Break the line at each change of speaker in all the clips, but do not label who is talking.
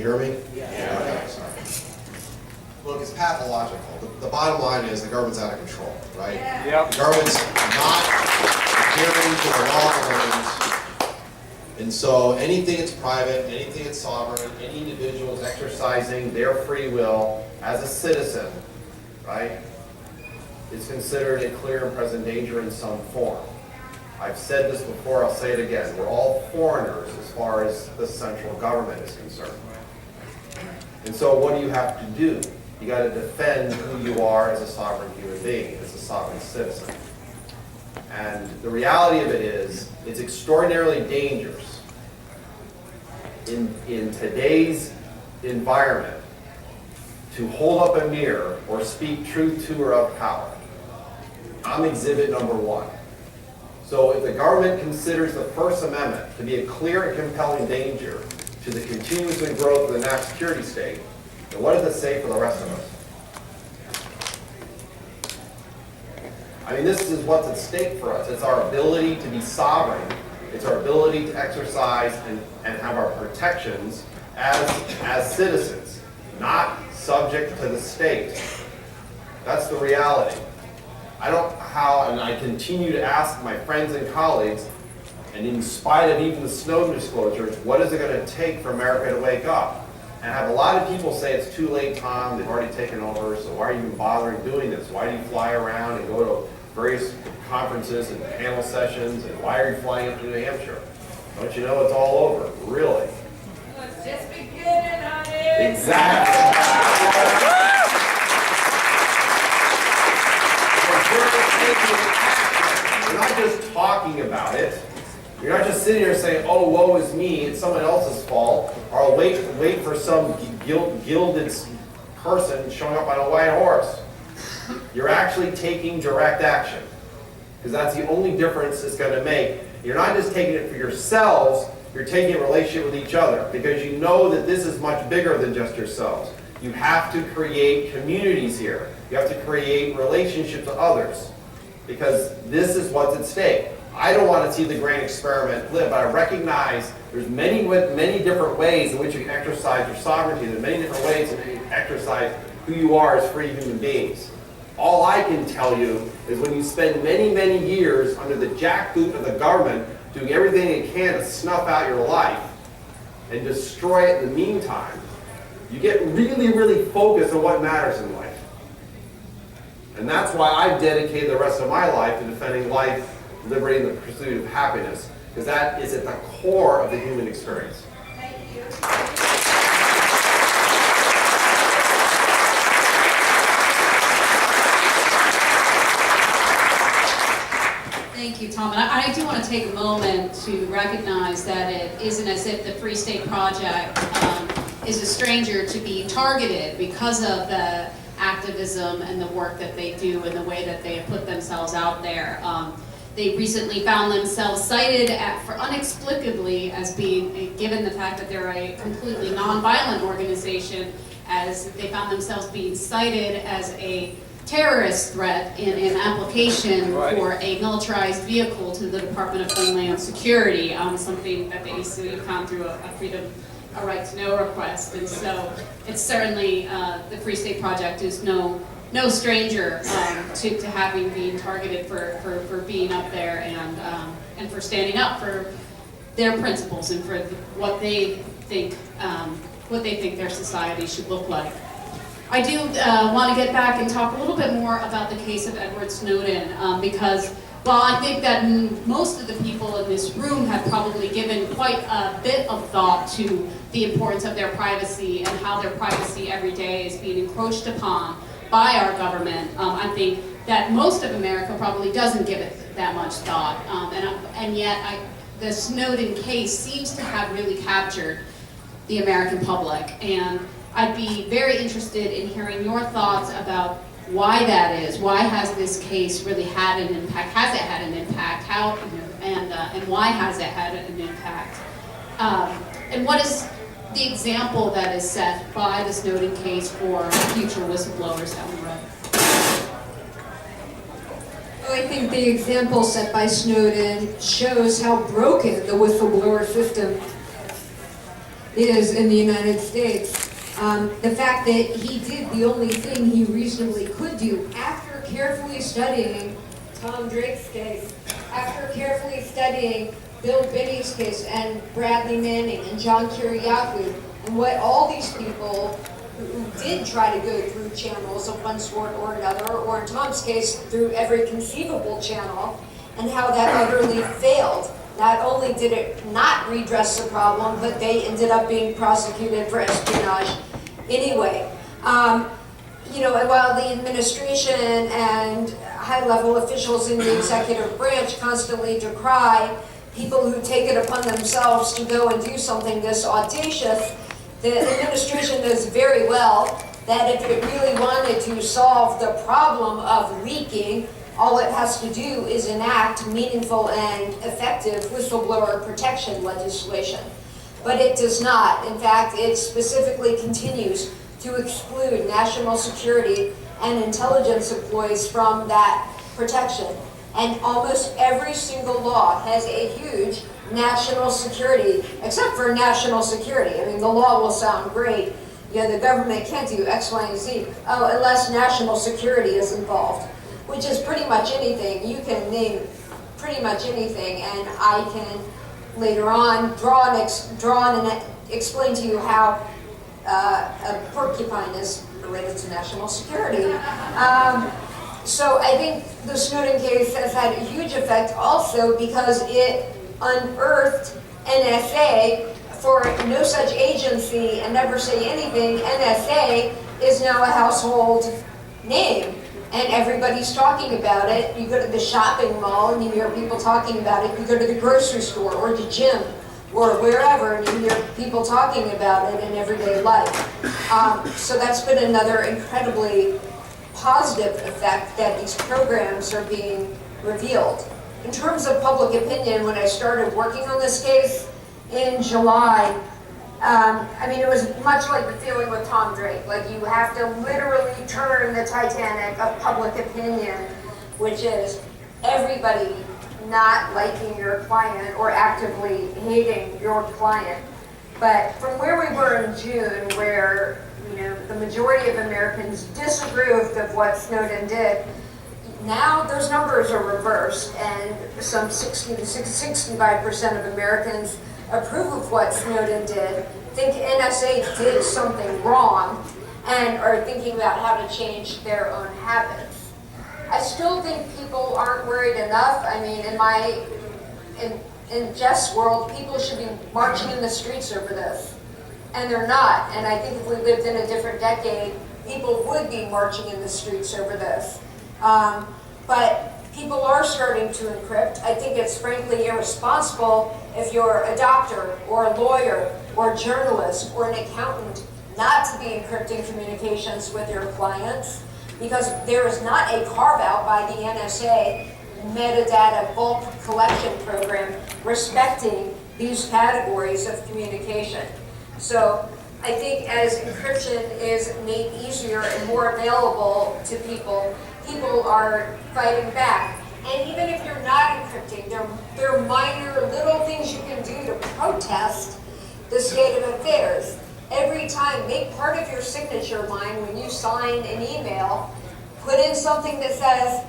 hear me? Yeah. Okay, sorry. Look, it's pathological. The bottom line is the government's out of control, right?
Yeah. Yep.
The government's not adhering to the law of the land. And so anything that's private, anything that's sovereign, any individual is exercising their free will as a citizen, right, is considered a clear and present danger in some form. I've said this before, I'll say it again. We're all foreigners as far as the central government is concerned. And so what do you have to do? You got to defend who you are as a sovereign human being, as a sovereign citizen. And the reality of it is, it's extraordinarily dangerous in today's environment to hold up a mirror or speak truth to or of power. I'm exhibit number one. So if the government considers the First Amendment to be a clear and compelling danger to the continuous growth of the national security state, then what does it say for the rest of us? I mean, this is what's at stake for us. It's our ability to be sovereign. It's our ability to exercise and have our protections as citizens, not subject to the state. That's the reality. I don't how, and I continue to ask my friends and colleagues, and in spite of even the Snowden disclosures, what is it going to take for America to wake up? And I have a lot of people say it's too late, Tom, they've already taken over, so why are you even bothering doing this? Why do you fly around and go to various conferences and panel sessions, and why are you flying up to New Hampshire? Don't you know it's all over, really?
Let's just beginning on it.
Exactly. You're not just talking about it. You're not just sitting here saying, oh, woe is me, it's someone else's fault, or wait for some gilded person showing up on a white horse. You're actually taking direct action, because that's the only difference it's going to make. You're not just taking it for yourselves, you're taking a relationship with each other, because you know that this is much bigger than just yourselves. You have to create communities here. You have to create relationships with others, because this is what's at stake. I don't want to see the grand experiment live, but I recognize there's many different ways in which you can exercise your sovereignty. There's many different ways in which you can exercise who you are as free human beings. All I can tell you is when you spend many years under the jackboot of the government doing everything it can to snuff out your life and destroy it in the meantime, you get really focused on what matters in life. And that's why I've dedicated the rest of my life to defending life, liberty, and the pursuit of happiness, because that is at the core of the human experience.
Thank you.
Thank you, Tom. And I do want to take a moment to recognize that it isn't as if the Free State Project is a stranger to being targeted because of the activism and the work that they do and the way that they have put themselves out there. They recently found themselves cited for inexplicably as being, given the fact that they're a completely non-violent organization, as they found themselves being cited as a terrorist threat in an application for a militarized vehicle to the Department of Homeland Security, something that they easily found through a right to know request. And so it's certainly, the Free State Project is no stranger to having been targeted for being up there and for standing up for their principles and for what they think their society should look like. I do want to get back and talk a little bit more about the case of Edward Snowden, because while I think that most of the people in this room have probably given quite a bit of thought to the importance of their privacy and how their privacy every day is being encroached upon by our government, I think that most of America probably doesn't give it that much thought. And yet the Snowden case seems to have really captured the American public. And I'd be very interested in hearing your thoughts about why that is. Why has this case really had an impact? Has it had an impact? How and why has it had an impact? And what is the example that is set by the Snowden case for future whistleblowers down the road?
Well, I think the example set by Snowden shows how broken the whistleblower system is in the United States. The fact that he did the only thing he reasonably could do after carefully studying Tom Drake's case, after carefully studying Bill Biddy's case and Bradley Manning and John Kiriakou, and what all these people who did try to go through channels of one sort or another, or in Tom's case, through every conceivable channel, and how that utterly failed. Not only did it not redress the problem, but they ended up being prosecuted for espionage anyway. You know, and while the administration and high-level officials in the executive branch constantly decry people who take it upon themselves to go and do something this audacious, the administration knows very well that if it really wanted to solve the problem of leaking, all it has to do is enact meaningful and effective whistleblower protection legislation. But it does not. In fact, it specifically continues to exclude national security and intelligence employees from that protection. And almost every single law has a huge national security, except for national security. I mean, the law will sound great. You know, the government can't do X, Y, and Z, unless national security is involved, which is pretty much anything. You can name pretty much anything, and I can later on draw and explain to you how a porcupine is related to national security. So I think the Snowden case has had a huge effect also because it unearthed NSA for no such agency and never say anything. NSA is now a household name and everybody's talking about it. You go to the shopping mall and you hear people talking about it. You go to the grocery store or the gym or wherever and you hear people talking about it in everyday life. So that's been another incredibly positive effect that these programs are being revealed. In terms of public opinion, when I started working on this case in July, I mean, it was much like the feeling with Tom Drake. Like, you have to literally turn the Titanic of public opinion, which is everybody not liking your client or actively hating your client. But from where we were in June, where the majority of Americans disapproved of what Snowden did, now those numbers are reversed, and some 60 to 65% of Americans approve of what Snowden did, think NSA did something wrong, and are thinking about how to change their own habits. I still think people aren't worried enough. I mean, in Jeff's world, people should be marching in the streets over this. And they're not. And I think if we lived in a different decade, people would be marching in the streets over this. But people are starting to encrypt. I think it's frankly irresponsible if you're a doctor or a lawyer or a journalist or an accountant not to be encrypting communications with your clients, because there is not a carve-out by the NSA metadata bulk collection program respecting these categories of communication. So I think as encryption is made easier and more available to people, people are fighting back. And even if you're not encrypting, there are minor little things you can do to protest the state of affairs. Every time, make part of your signature line when you sign an email, put in something that says,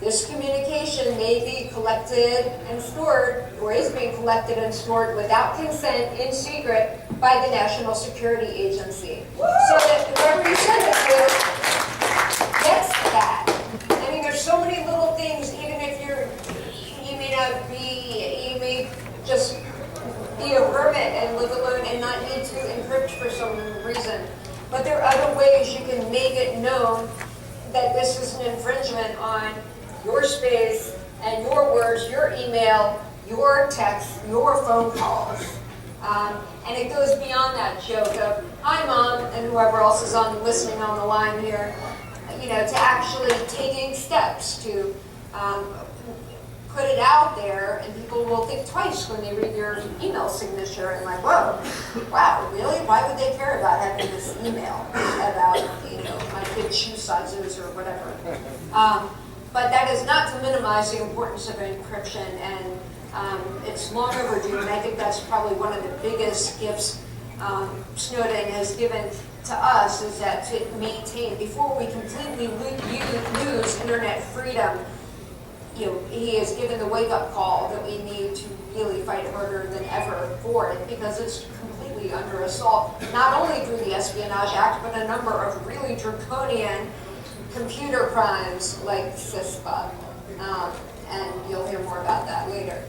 this communication may be collected and stored, or is being collected and stored without consent in secret by the National Security Agency. So that whoever you send it to gets that. I mean, there's so many little things, even if you may just be a hermit and live alone and not need to encrypt for some reason. But there are other ways you can make it known that this is an infringement on your space and your words, your email, your texts, your phone calls. And it goes beyond that joke of, hi mom, and whoever else is listening on the line here, to actually taking steps to put it out there, and people will think twice when they read your email signature and like, whoa, wow, really? Why would they care about having this email about, my kid's shoe sizes or whatever? But that is not to minimize the importance of encryption, and it's long overdue, and I think that's probably one of the biggest gifts Snowden has given to us is that to maintain, before we completely lose internet freedom, he has given the wake-up call that we need to really fight harder than ever for it, because it's completely under assault, not only through the Espionage Act, but a number of really draconian computer crimes like CISPA. And you'll hear more about that later.